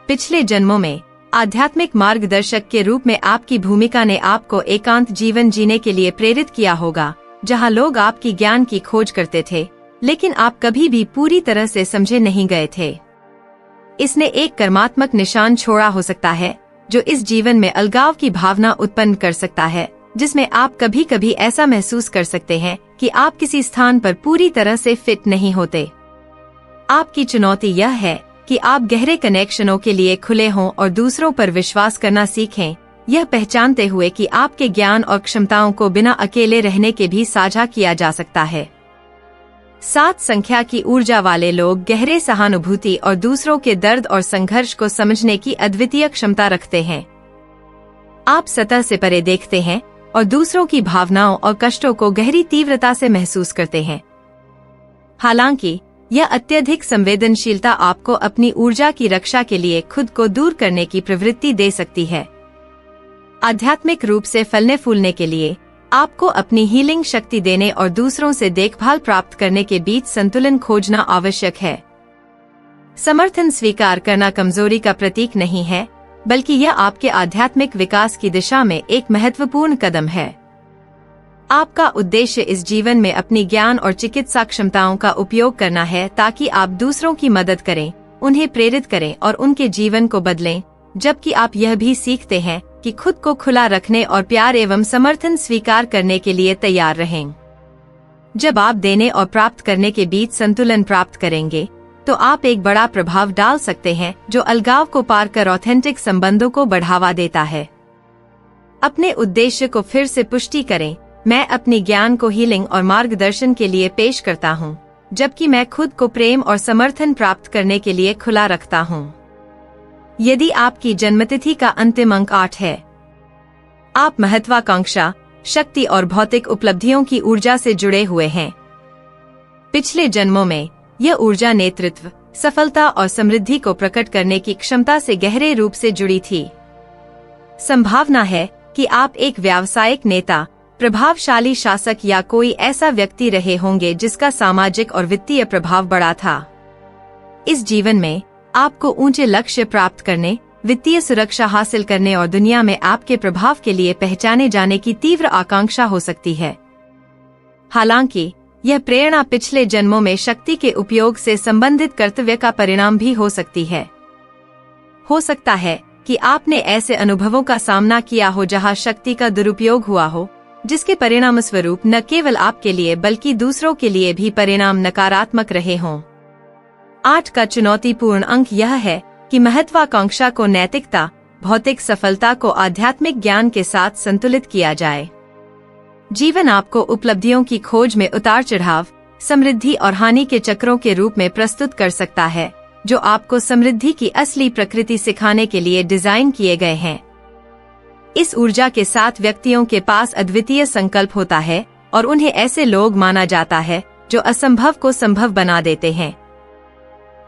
पिछले जन्मों में आध्यात्मिक मार्गदर्शक के रूप में आपकी भूमिका ने आपको एकांत जीवन जीने के लिए प्रेरित किया होगा, जहां लोग आपकी ज्ञान की खोज करते थे, लेकिन आप कभी भी पूरी तरह से समझे नहीं गए थे। इसने एक कर्मात्मक निशान छोड़ा हो सकता है जो इस जीवन में अलगाव की भावना उत्पन्न कर सकता है, जिसमें आप कभी कभी ऐसा महसूस कर सकते हैं कि आप किसी स्थान पर पूरी तरह से फिट नहीं होते। आपकी चुनौती यह है कि आप गहरे कनेक्शनों के लिए खुले हों और दूसरों पर विश्वास करना सीखें, यह पहचानते हुए कि आपके ज्ञान और क्षमताओं को बिना अकेले रहने के भी साझा किया जा सकता है। 7 संख्या की ऊर्जा वाले लोग गहरे सहानुभूति और दूसरों के दर्द और संघर्ष को समझने की अद्वितीय क्षमता रखते हैं। आप सतह से परे देखते हैं और दूसरों की भावनाओं और कष्टों को गहरी तीव्रता से महसूस करते हैं। हालांकि यह अत्यधिक संवेदनशीलता आपको अपनी ऊर्जा की रक्षा के लिए खुद को दूर करने की प्रवृत्ति दे सकती है। आध्यात्मिक रूप से फलने फूलने के लिए आपको अपनी हीलिंग शक्ति देने और दूसरों से देखभाल प्राप्त करने के बीच संतुलन खोजना आवश्यक है। समर्थन स्वीकार करना कमजोरी का प्रतीक नहीं है, बल्कि यह आपके आध्यात्मिक विकास की दिशा में एक महत्वपूर्ण कदम है। आपका उद्देश्य इस जीवन में अपनी ज्ञान और चिकित्सा क्षमताओं का उपयोग करना है ताकि आप दूसरों की मदद करें, उन्हें प्रेरित करें और उनके जीवन को बदलें, जबकि आप यह भी सीखते हैं कि खुद को खुला रखने और प्यार एवं समर्थन स्वीकार करने के लिए तैयार रहें। जब आप देने और प्राप्त करने के बीच संतुलन प्राप्त करेंगे, तो आप एक बड़ा प्रभाव डाल सकते हैं जो अलगाव को पार कर ऑथेंटिक संबंधों को बढ़ावा देता है। अपने उद्देश्य को फिर से पुष्टि करें। मैं अपनी ज्ञान को हीलिंग और मार्गदर्शन के लिए पेश करता हूँ, जबकि मैं खुद को प्रेम और समर्थन प्राप्त करने के लिए खुला रखता हूँ। यदि आपकी जन्मतिथि का अंतिम अंक 8 है, आप महत्वाकांक्षा, शक्ति और भौतिक उपलब्धियों की ऊर्जा से जुड़े हुए हैं। पिछले जन्मों में यह ऊर्जा नेतृत्व, सफलता और समृद्धि को प्रकट करने की क्षमता से गहरे रूप से जुड़ी थी। संभावना है कि आप एक व्यावसायिक नेता, प्रभावशाली शासक या कोई ऐसा व्यक्ति रहे होंगे जिसका सामाजिक और वित्तीय प्रभाव बड़ा था। इस जीवन में आपको ऊंचे लक्ष्य प्राप्त करने, वित्तीय सुरक्षा हासिल करने और दुनिया में आपके प्रभाव के लिए पहचाने जाने की तीव्र आकांक्षा हो सकती है। हालांकि यह प्रेरणा पिछले जन्मों में शक्ति के उपयोग से संबंधित कर्तव्य का परिणाम भी हो सकती है। हो सकता है कि आपने ऐसे अनुभवों का सामना किया हो जहां शक्ति का दुरुपयोग हुआ हो, जिसके परिणाम स्वरूप न केवल आपके लिए बल्कि दूसरों के लिए भी परिणाम नकारात्मक रहे हों। 8 का चुनौतीपूर्ण अंक यह है कि महत्वाकांक्षा को नैतिकता, भौतिक सफलता को आध्यात्मिक ज्ञान के साथ संतुलित किया जाए। जीवन आपको उपलब्धियों की खोज में उतार चढ़ाव, समृद्धि और हानि के चक्रों के रूप में प्रस्तुत कर सकता है, जो आपको समृद्धि की असली प्रकृति सिखाने के लिए डिजाइन किए गए हैं। इस ऊर्जा के साथ व्यक्तियों के पास अद्वितीय संकल्प होता है और उन्हें ऐसे लोग माना जाता है जो असंभव को संभव बना देते हैं।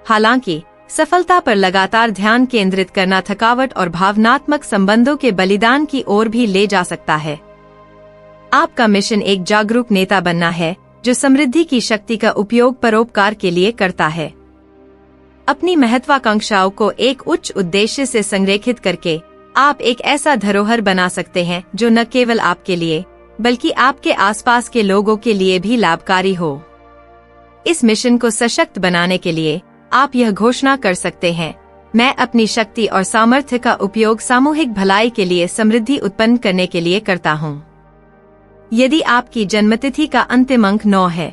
हालांकि सफलता पर लगातार ध्यान केंद्रित करना थकावट और भावनात्मक संबंधों के बलिदान की ओर भी ले जा सकता है। आपका मिशन एक जागरूक नेता बनना है जो समृद्धि की शक्ति का उपयोग परोपकार के लिए करता है। अपनी महत्वाकांक्षाओं को एक उच्च उद्देश्य से संरेखित करके आप एक ऐसा धरोहर बना सकते हैं जो न केवल आपके लिए बल्कि आपके आसपास के लोगों के लिए भी लाभकारी हो। इस मिशन को सशक्त बनाने के लिए आप यह घोषणा कर सकते हैं, मैं अपनी शक्ति और सामर्थ्य का उपयोग सामूहिक भलाई के लिए समृद्धि उत्पन्न करने के लिए करता हूँ। यदि आपकी जन्मतिथि का अंतिम अंक 9 है,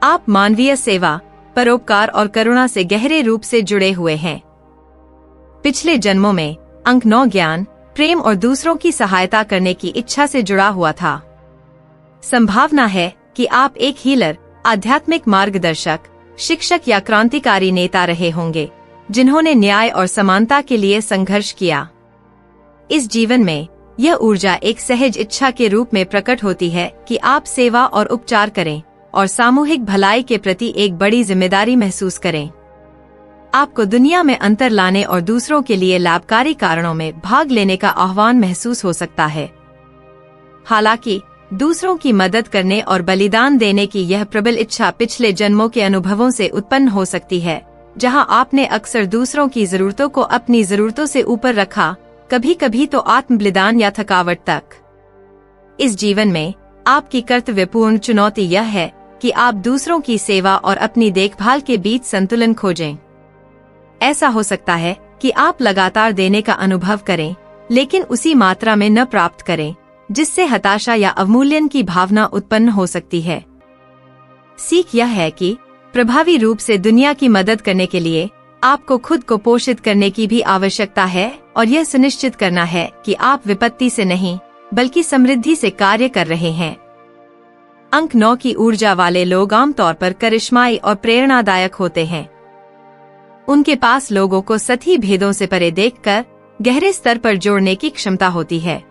आप मानवीय सेवा, परोपकार और करुणा से गहरे रूप से जुड़े हुए हैं। पिछले जन्मों में अंक 9 ज्ञान, प्रेम और दूसरों की सहायता करने की इच्छा से जुड़ा हुआ था। संभावना है कि आप एक हीलर, आध्यात्मिक मार्गदर्शक, शिक्षक या क्रांतिकारी नेता रहे होंगे जिन्होंने न्याय और समानता के लिए संघर्ष किया। इस जीवन में यह ऊर्जा एक सहज इच्छा के रूप में प्रकट होती है कि आप सेवा और उपचार करें और सामूहिक भलाई के प्रति एक बड़ी जिम्मेदारी महसूस करें। आपको दुनिया में अंतर लाने और दूसरों के लिए लाभकारी कारणों में भाग लेने का आह्वान महसूस हो सकता है। हालांकि दूसरों की मदद करने और बलिदान देने की यह प्रबल इच्छा पिछले जन्मों के अनुभवों से उत्पन्न हो सकती है, जहां आपने अक्सर दूसरों की जरूरतों को अपनी जरूरतों से ऊपर रखा, कभी कभी तो आत्म बलिदान या थकावट तक। इस जीवन में आपकी कर्तव्यपूर्ण चुनौती यह है कि आप दूसरों की सेवा और अपनी देखभाल के बीच संतुलन खोजें। ऐसा हो सकता है कि आप लगातार देने का अनुभव करें, लेकिन उसी मात्रा में न प्राप्त करें, जिससे हताशा या अवमूल्यन की भावना उत्पन्न हो सकती है। सीख यह है कि प्रभावी रूप से दुनिया की मदद करने के लिए आपको खुद को पोषित करने की भी आवश्यकता है और यह सुनिश्चित करना है कि आप विपत्ति से नहीं बल्कि समृद्धि से कार्य कर रहे हैं। अंक 9 की ऊर्जा वाले लोग आमतौर पर करिश्माई और प्रेरणादायक होते हैं। उनके पास लोगों को सतही भेदों से परे देखकर गहरे स्तर पर जोड़ने की क्षमता होती है।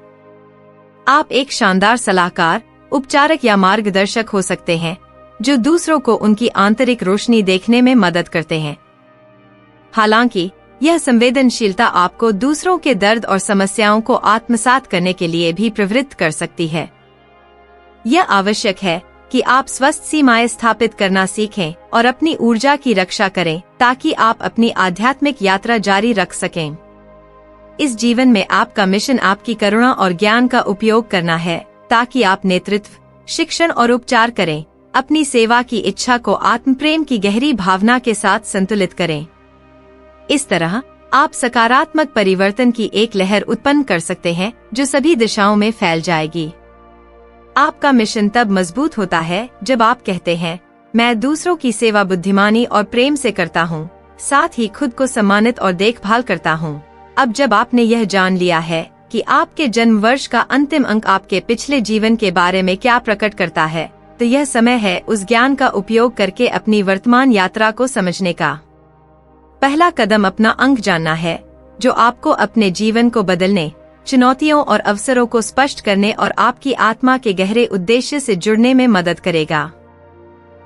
आप एक शानदार सलाहकार, उपचारक या मार्गदर्शक हो सकते हैं जो दूसरों को उनकी आंतरिक रोशनी देखने में मदद करते हैं। हालांकि यह संवेदनशीलता आपको दूसरों के दर्द और समस्याओं को आत्मसात करने के लिए भी प्रवृत्त कर सकती है। यह आवश्यक है कि आप स्वस्थ सीमाएं स्थापित करना सीखें और अपनी ऊर्जा की रक्षा करें ताकि आप अपनी आध्यात्मिक यात्रा जारी रख सकें। इस जीवन में आपका मिशन आपकी करुणा और ज्ञान का उपयोग करना है ताकि आप नेतृत्व, शिक्षण और उपचार करें, अपनी सेवा की इच्छा को आत्म प्रेम की गहरी भावना के साथ संतुलित करें। इस तरह आप सकारात्मक परिवर्तन की एक लहर उत्पन्न कर सकते हैं जो सभी दिशाओं में फैल जाएगी। आपका मिशन तब मजबूत होता है जब आप कहते हैं, मैं दूसरों की सेवा बुद्धिमानी और प्रेम से करता हूँ, साथ ही खुद को सम्मानित और देखभाल करता हूँ। अब जब आपने यह जान लिया है कि आपके जन्म वर्ष का अंतिम अंक आपके पिछले जीवन के बारे में क्या प्रकट करता है, तो यह समय है उस ज्ञान का उपयोग करके अपनी वर्तमान यात्रा को समझने का। पहला कदम अपना अंक जानना है, जो आपको अपने जीवन को बदलने, चुनौतियों और अवसरों को स्पष्ट करने और आपकी आत्मा के गहरे उद्देश्य से जुड़ने में मदद करेगा।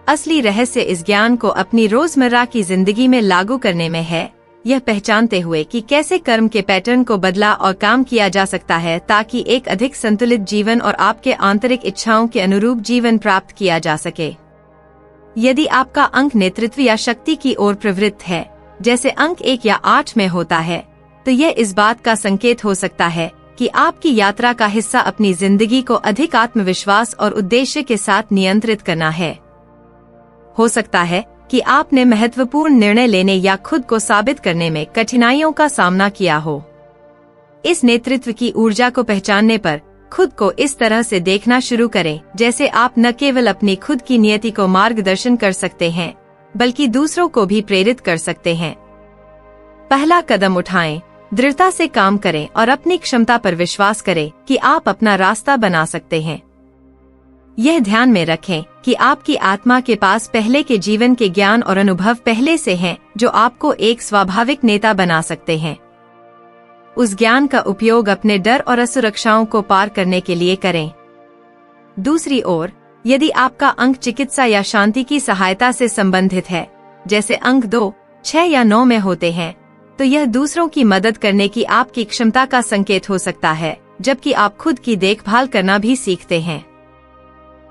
असली रहस्य इस ज्ञान को अपनी रोजमर्रा की जिंदगी में लागू करने में है, यह पहचानते हुए कि कैसे कर्म के पैटर्न को बदला और काम किया जा सकता है ताकि एक अधिक संतुलित जीवन और आपके आंतरिक इच्छाओं के अनुरूप जीवन प्राप्त किया जा सके। यदि आपका अंक नेतृत्व या शक्ति की ओर प्रवृत्त है, जैसे अंक 1 या 8 में होता है, तो यह इस बात का संकेत हो सकता है कि आपकी यात्रा का हिस्सा अपनी जिंदगी को अधिक आत्मविश्वास और उद्देश्य के साथ नियंत्रित करना है। हो सकता है कि आपने महत्वपूर्ण निर्णय लेने या खुद को साबित करने में कठिनाइयों का सामना किया हो। इस नेतृत्व की ऊर्जा को पहचानने पर खुद को इस तरह से देखना शुरू करें जैसे आप न केवल अपनी खुद की नियति को मार्गदर्शन कर सकते हैं, बल्कि दूसरों को भी प्रेरित कर सकते हैं। पहला कदम उठाएं, दृढ़ता से काम करें और अपनी क्षमता पर विश्वास करें कि आप अपना रास्ता बना सकते हैं। यह ध्यान में रखें कि आपकी आत्मा के पास पहले के जीवन के ज्ञान और अनुभव पहले से हैं, जो आपको एक स्वाभाविक नेता बना सकते हैं। उस ज्ञान का उपयोग अपने डर और असुरक्षाओं को पार करने के लिए करें। दूसरी ओर, यदि आपका अंक चिकित्सा या शांति की सहायता से संबंधित है, जैसे अंक 2, 6 या 9 में होते हैं, तो यह दूसरों की मदद करने की आपकी क्षमता का संकेत हो सकता है, जबकि आप खुद की देखभाल करना भी सीखते हैं।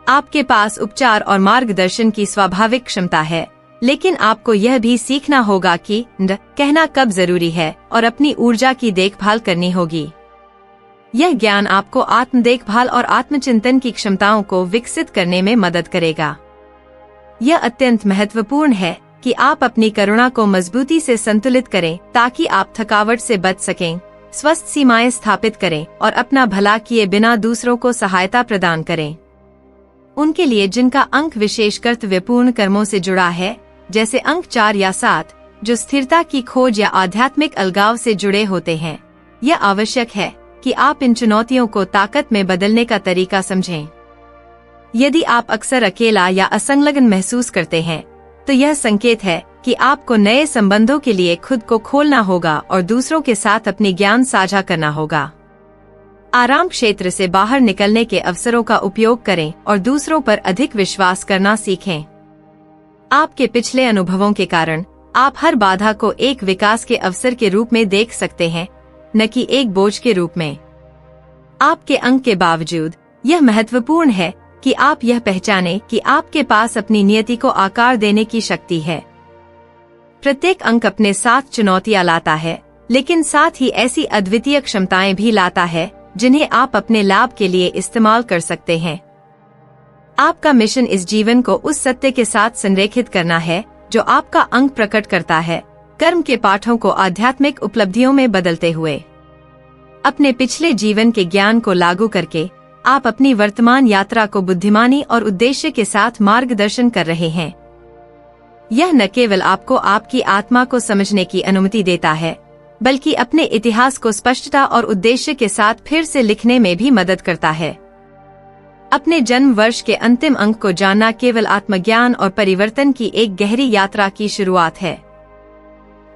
आपके पास उपचार और मार्गदर्शन की स्वाभाविक क्षमता है, लेकिन आपको यह भी सीखना होगा कि कहना कब जरूरी है और अपनी ऊर्जा की देखभाल करनी होगी। यह ज्ञान आपको आत्म देखभाल और आत्मचिंतन की क्षमताओं को विकसित करने में मदद करेगा। यह अत्यंत महत्वपूर्ण है कि आप अपनी करुणा को मजबूती से संतुलित करें ताकि आप थकावट से बच सकें, स्वस्थ सीमाएं स्थापित करें और अपना भला किए बिना दूसरों को सहायता प्रदान करें। उनके लिए जिनका अंक विशेष कर्तव्यपूर्ण कर्मों से जुड़ा है, जैसे अंक 4 या 7, जो स्थिरता की खोज या आध्यात्मिक अलगाव से जुड़े होते हैं, यह आवश्यक है कि आप इन चुनौतियों को ताकत में बदलने का तरीका समझें। यदि आप अक्सर अकेला या असंलग्न महसूस करते हैं, तो यह संकेत है कि आपको नए संबंधों के लिए खुद को खोलना होगा और दूसरों के साथ अपनी ज्ञान साझा करना होगा। आराम क्षेत्र से बाहर निकलने के अवसरों का उपयोग करें और दूसरों पर अधिक विश्वास करना सीखें। आपके पिछले अनुभवों के कारण आप हर बाधा को एक विकास के अवसर के रूप में देख सकते हैं, न कि एक बोझ के रूप में। आपके अंक के बावजूद यह महत्वपूर्ण है कि आप यह पहचानें कि आपके पास अपनी नियति को आकार देने की शक्ति है। प्रत्येक अंक अपने साथ चुनौतियां लाता है, लेकिन साथ ही ऐसी अद्वितीय क्षमताएं भी लाता है जिन्हें आप अपने लाभ के लिए इस्तेमाल कर सकते हैं। आपका मिशन इस जीवन को उस सत्य के साथ संरेखित करना है जो आपका अंक प्रकट करता है, कर्म के पाठों को आध्यात्मिक उपलब्धियों में बदलते हुए। अपने पिछले जीवन के ज्ञान को लागू करके आप अपनी वर्तमान यात्रा को बुद्धिमानी और उद्देश्य के साथ मार्गदर्शन कर रहे हैं। यह न केवल आपको आपकी आत्मा को समझने की अनुमति देता है, बल्कि अपने इतिहास को स्पष्टता और उद्देश्य के साथ फिर से लिखने में भी मदद करता है। अपने जन्म वर्ष के अंतिम अंक को जानना केवल आत्मज्ञान और परिवर्तन की एक गहरी यात्रा की शुरुआत है।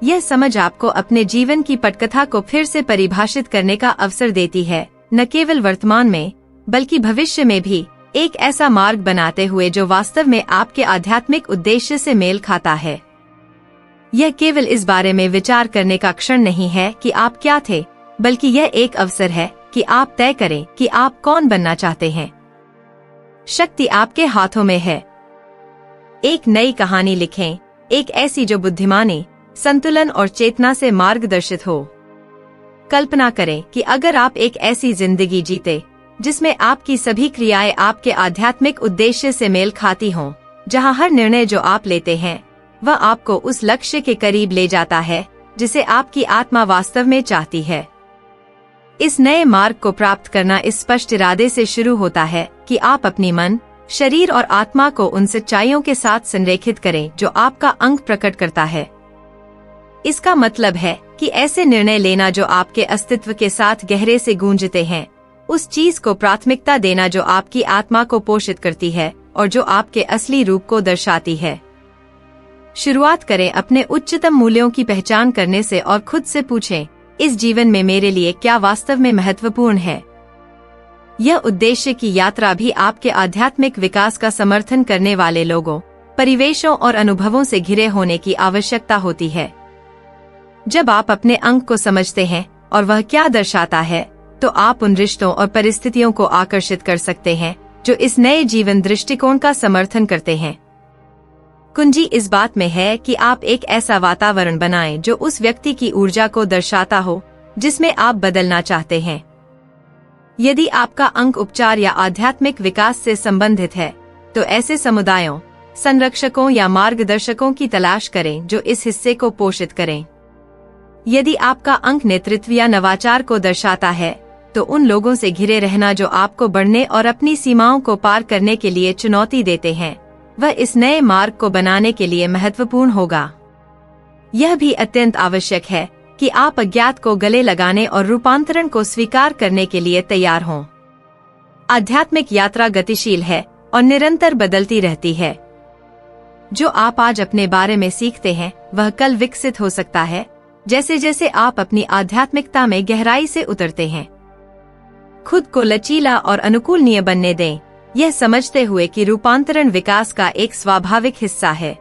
यह समझ आपको अपने जीवन की पटकथा को फिर से परिभाषित करने का अवसर देती है, न केवल वर्तमान में बल्कि भविष्य में भी, एक ऐसा मार्ग बनाते हुए जो वास्तव में आपके आध्यात्मिक उद्देश्य से मेल खाता है। यह केवल इस बारे में विचार करने का क्षण नहीं है कि आप क्या थे, बल्कि यह एक अवसर है कि आप तय करें कि आप कौन बनना चाहते हैं। शक्ति आपके हाथों में है। एक नई कहानी लिखें, एक ऐसी जो बुद्धिमानी, संतुलन और चेतना से मार्गदर्शित हो। कल्पना करें कि अगर आप एक ऐसी जिंदगी जीते जिसमें आपकी सभी क्रियाएं आपके आध्यात्मिक उद्देश्य से मेल खाती हों, जहां हर निर्णय जो आप लेते हैं वह आपको उस लक्ष्य के करीब ले जाता है जिसे आपकी आत्मा वास्तव में चाहती है। इस नए मार्ग को प्राप्त करना इस स्पष्ट इरादे से शुरू होता है कि आप अपनी मन, शरीर और आत्मा को उन सच्चाइयों के साथ संरेखित करें जो आपका अंक प्रकट करता है। इसका मतलब है कि ऐसे निर्णय लेना जो आपके अस्तित्व के साथ गहरे से गूंजते हैं, उस चीज को प्राथमिकता देना जो आपकी आत्मा को पोषित करती है और जो आपके असली रूप को दर्शाती है। शुरुआत करें अपने उच्चतम मूल्यों की पहचान करने से और खुद से पूछें, इस जीवन में मेरे लिए क्या वास्तव में महत्वपूर्ण है। यह उद्देश्य की यात्रा भी आपके आध्यात्मिक विकास का समर्थन करने वाले लोगों, परिवेशों और अनुभवों से घिरे होने की आवश्यकता होती है। जब आप अपने अंक को समझते हैं और वह क्या दर्शाता है, तो आप उन रिश्तों और परिस्थितियों को आकर्षित कर सकते हैं जो इस नए जीवन दृष्टिकोण का समर्थन करते हैं। कुंजी इस बात में है कि आप एक ऐसा वातावरण बनाएं जो उस व्यक्ति की ऊर्जा को दर्शाता हो जिसमें आप बदलना चाहते हैं। यदि आपका अंक उपचार या आध्यात्मिक विकास से संबंधित है तो ऐसे समुदायों, संरक्षकों या मार्गदर्शकों की तलाश करें जो इस हिस्से को पोषित करें। यदि आपका अंक नेतृत्व या नवाचार को दर्शाता है तो उन लोगों से घिरे रहना जो आपको बढ़ने और अपनी सीमाओं को पार करने के लिए चुनौती देते हैं, वह इस नए मार्ग को बनाने के लिए महत्वपूर्ण होगा। यह भी अत्यंत आवश्यक है कि आप अज्ञात को गले लगाने और रूपांतरण को स्वीकार करने के लिए तैयार हों। आध्यात्मिक यात्रा गतिशील है और निरंतर बदलती रहती है। जो आप आज अपने बारे में सीखते हैं वह कल विकसित हो सकता है जैसे जैसे आप अपनी आध्यात्मिकता में गहराई से उतरते हैं। खुद को लचीला और अनुकूलनीय बनने दें, यह समझते हुए कि रूपांतरण विकास का एक स्वाभाविक हिस्सा है।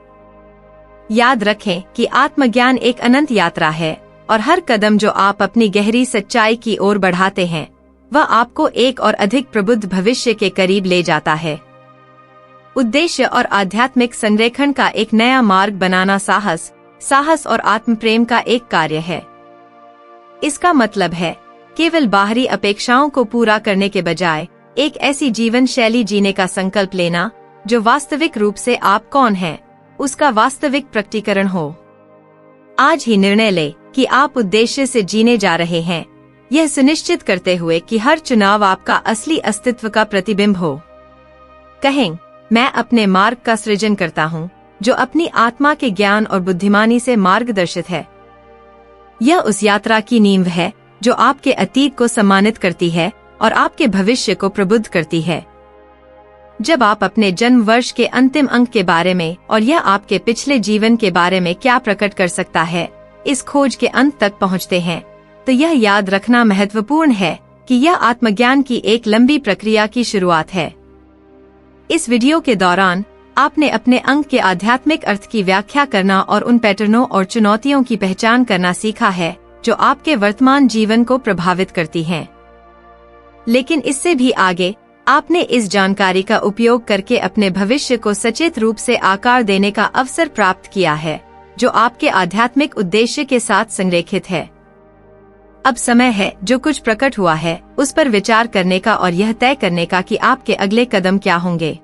याद रखें कि आत्मज्ञान एक अनंत यात्रा है और हर कदम जो आप अपनी गहरी सच्चाई की ओर बढ़ाते हैं वह आपको एक और अधिक प्रबुद्ध भविष्य के करीब ले जाता है। उद्देश्य और आध्यात्मिक संरेखण का एक नया मार्ग बनाना साहस और आत्म प्रेम का एक कार्य है। इसका मतलब है केवल बाहरी अपेक्षाओं को पूरा करने के बजाय एक ऐसी जीवन शैली जीने का संकल्प लेना जो वास्तविक रूप से आप कौन हैं, उसका वास्तविक प्रकटीकरण हो। आज ही निर्णय लें कि आप उद्देश्य से जीने जा रहे हैं, यह सुनिश्चित करते हुए कि हर चुनाव आपका असली अस्तित्व का प्रतिबिंब हो। कहें, मैं अपने मार्ग का सृजन करता हूँ जो अपनी आत्मा के ज्ञान और बुद्धिमानी से मार्गदर्शित है। यह उस यात्रा की नींव है जो आपके अतीत को सम्मानित करती है और आपके भविष्य को प्रबुद्ध करती है। जब आप अपने जन्म वर्ष के अंतिम अंक के बारे में और यह आपके पिछले जीवन के बारे में क्या प्रकट कर सकता है, इस खोज के अंत तक पहुंचते हैं, तो यह याद रखना महत्वपूर्ण है कि यह आत्मज्ञान की एक लंबी प्रक्रिया की शुरुआत है। इस वीडियो के दौरान आपने अपने अंक के आध्यात्मिक अर्थ की व्याख्या करना और उन पैटर्नों और चुनौतियों की पहचान करना सीखा है जो आपके वर्तमान जीवन को प्रभावित करती हैं। लेकिन इससे भी आगे आपने इस जानकारी का उपयोग करके अपने भविष्य को सचेत रूप से आकार देने का अवसर प्राप्त किया है जो आपके आध्यात्मिक उद्देश्य के साथ संरेखित है। अब समय है जो कुछ प्रकट हुआ है उस पर विचार करने का और यह तय करने का कि आपके अगले कदम क्या होंगे।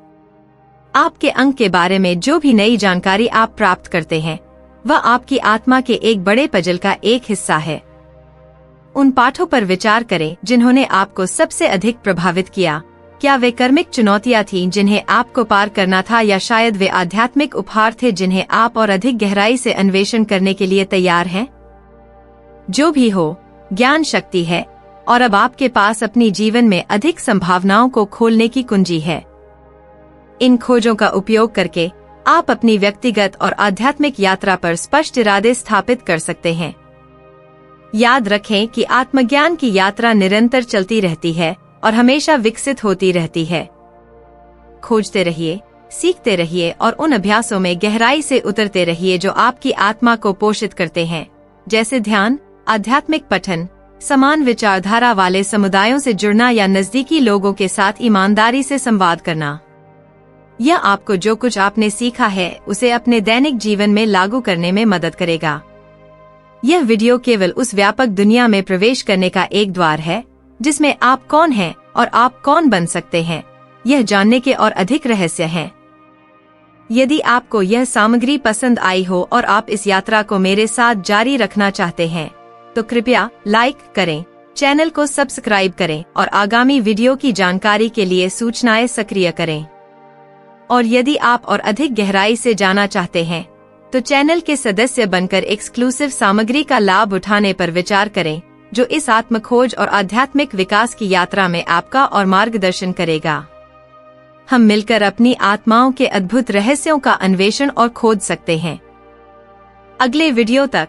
आपके अंक के बारे में जो भी नई जानकारी आप प्राप्त करते हैं वह आपकी आत्मा के एक बड़े पजल का एक हिस्सा है। उन पाठों पर विचार करें जिन्होंने आपको सबसे अधिक प्रभावित किया। क्या वे कर्मिक चुनौतियां थीं जिन्हें आपको पार करना था, या शायद वे आध्यात्मिक उपहार थे जिन्हें आप और अधिक गहराई से अन्वेषण करने के लिए तैयार हैं? जो भी हो, ज्ञान शक्ति है और अब आपके पास अपनी जीवन में अधिक संभावनाओं को खोलने की कुंजी है। इन खोजों का उपयोग करके आप अपनी व्यक्तिगत और आध्यात्मिक यात्रा पर स्पष्ट इरादे स्थापित कर सकते हैं। याद रखें कि आत्मज्ञान की यात्रा निरंतर चलती रहती है और हमेशा विकसित होती रहती है। खोजते रहिए, सीखते रहिए और उन अभ्यासों में गहराई से उतरते रहिए जो आपकी आत्मा को पोषित करते हैं, जैसे ध्यान, आध्यात्मिक पठन, समान विचारधारा वाले समुदायों से जुड़ना या नजदीकी लोगों के साथ ईमानदारी से संवाद करना। यह आपको जो कुछ आपने सीखा है उसे अपने दैनिक जीवन में लागू करने में मदद करेगा। यह वीडियो केवल उस व्यापक दुनिया में प्रवेश करने का एक द्वार है जिसमें आप कौन हैं और आप कौन बन सकते हैं, यह जानने के और अधिक रहस्य हैं। यदि आपको यह सामग्री पसंद आई हो और आप इस यात्रा को मेरे साथ जारी रखना चाहते हैं तो कृपया लाइक करें, चैनल को सब्सक्राइब करें और आगामी वीडियो की जानकारी के लिए सूचनाएं सक्रिय करें। और यदि आप और अधिक गहराई से जाना चाहते हैं तो चैनल के सदस्य बनकर एक्सक्लूसिव सामग्री का लाभ उठाने पर विचार करें जो इस आत्मखोज और आध्यात्मिक विकास की यात्रा में आपका और मार्गदर्शन करेगा। हम मिलकर अपनी आत्माओं के अद्भुत रहस्यों का अन्वेषण और खोज सकते हैं। अगले वीडियो तक